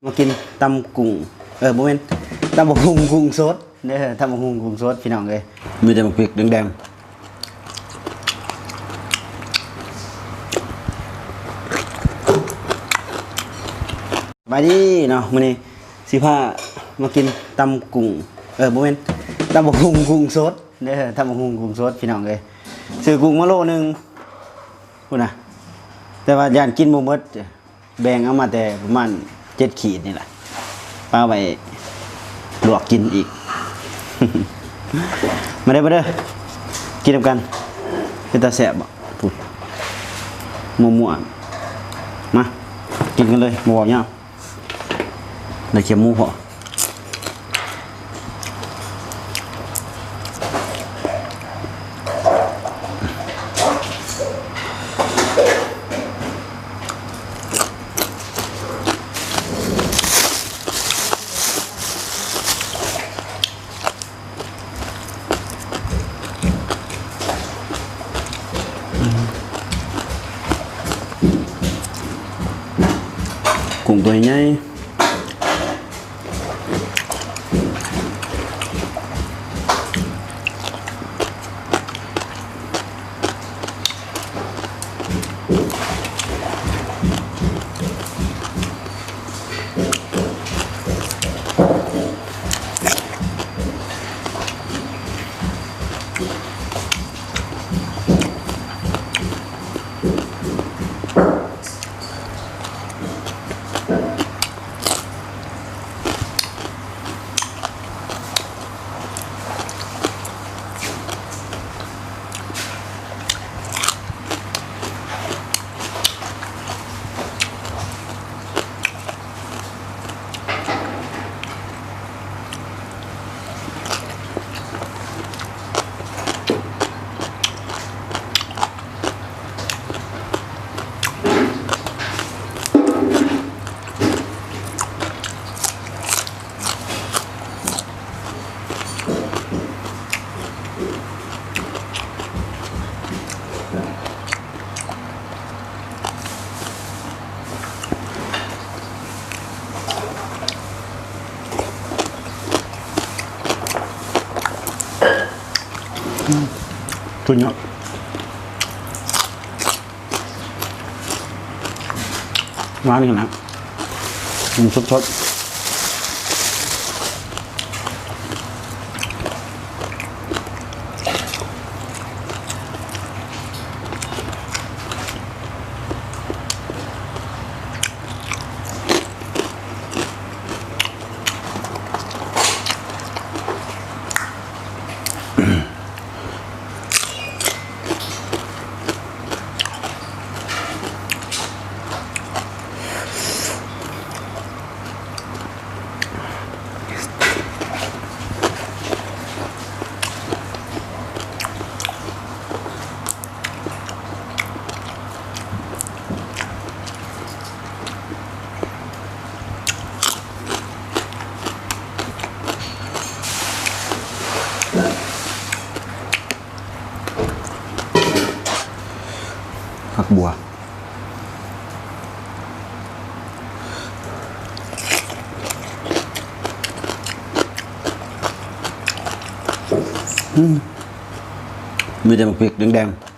มากินตำกุ้งโมเมนต์ตำบักหุ่งกุ้งสดเนี่ยตำบักหุ่งกุ้งสดพี่น้องเลยมีแต่บักพริกแดงๆไปดิเนาะมื้อนี้สิพามากินตำกุ้งโมเมนต์ตำบักหุ่งกุ้งสดเนี่ยตำบักหุ่งกุ้งสดพี่น้องเลยซื้อกุ้งมาโลนึงพูดนะแต่ว่าย่านกินบ่หมดแบ่งเอามาแต่ประมาณ7 ขีดนี่แหละป้าไปลวกกินอีก มาเด้อกินกันเป็นตาแสบบ่พูดมั่วๆมากินกันเลยบ่บอกยาวได้เข็มหมูพอกุ้งตัวใหญ่ตัวเนาะมานี่นะสดผักบัวมีแต่บักพริกแดงๆ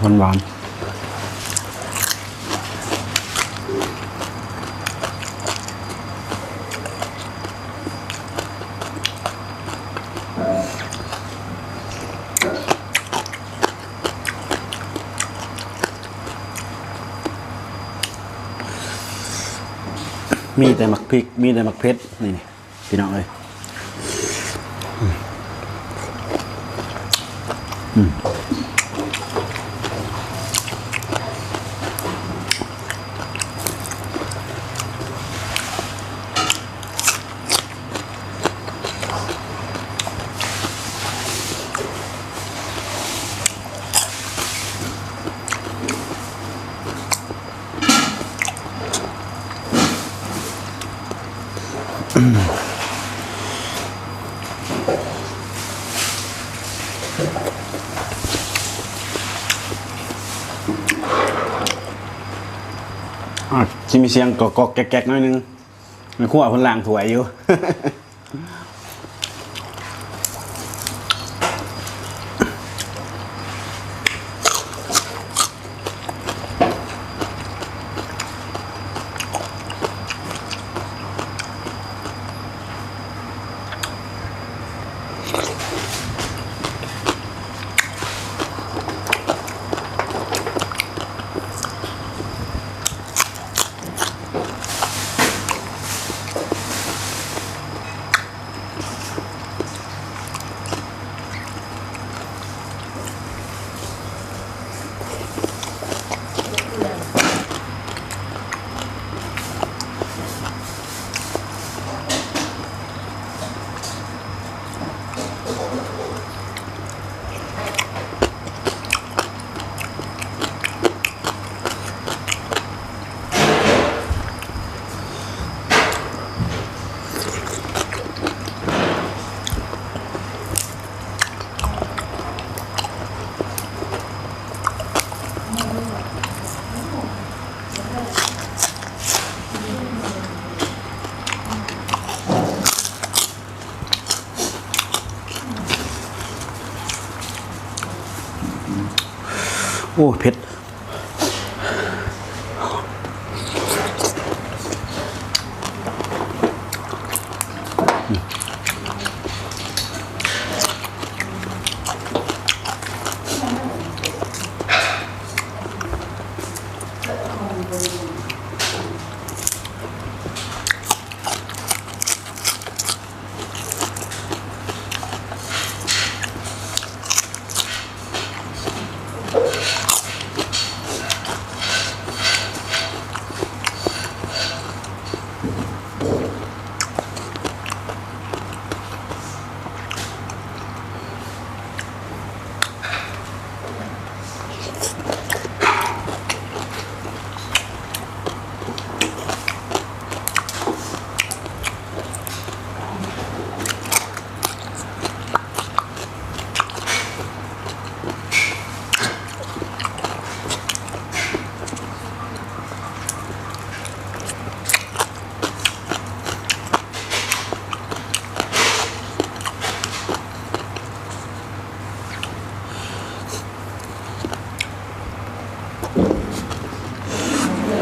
หวานมีแต่หมักพริกมีแต่หมักเผ็ดนี่พี่น้องเลยชิมีเสียงกอกๆแก๊กๆหน่อยนึงมันขั้วคนล่างถวยอยู่ โอ้เผ็ด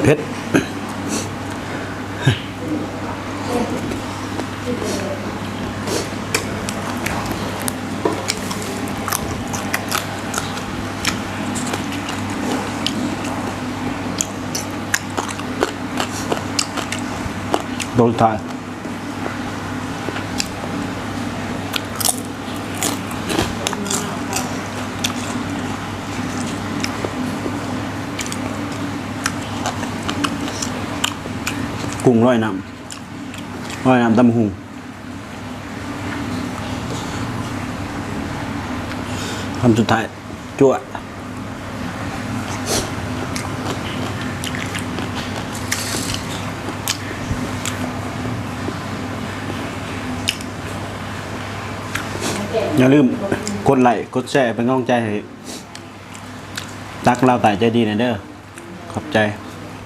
เผ็ดโดนตายกุ้งร้อยน้ำตำหุงคำสุดท้ายจั่วอย่าลืมกดไลค์กดแชร์เป็นกำลังใจให้ตักเราแต่ใจดีนะเด้อขอบใจ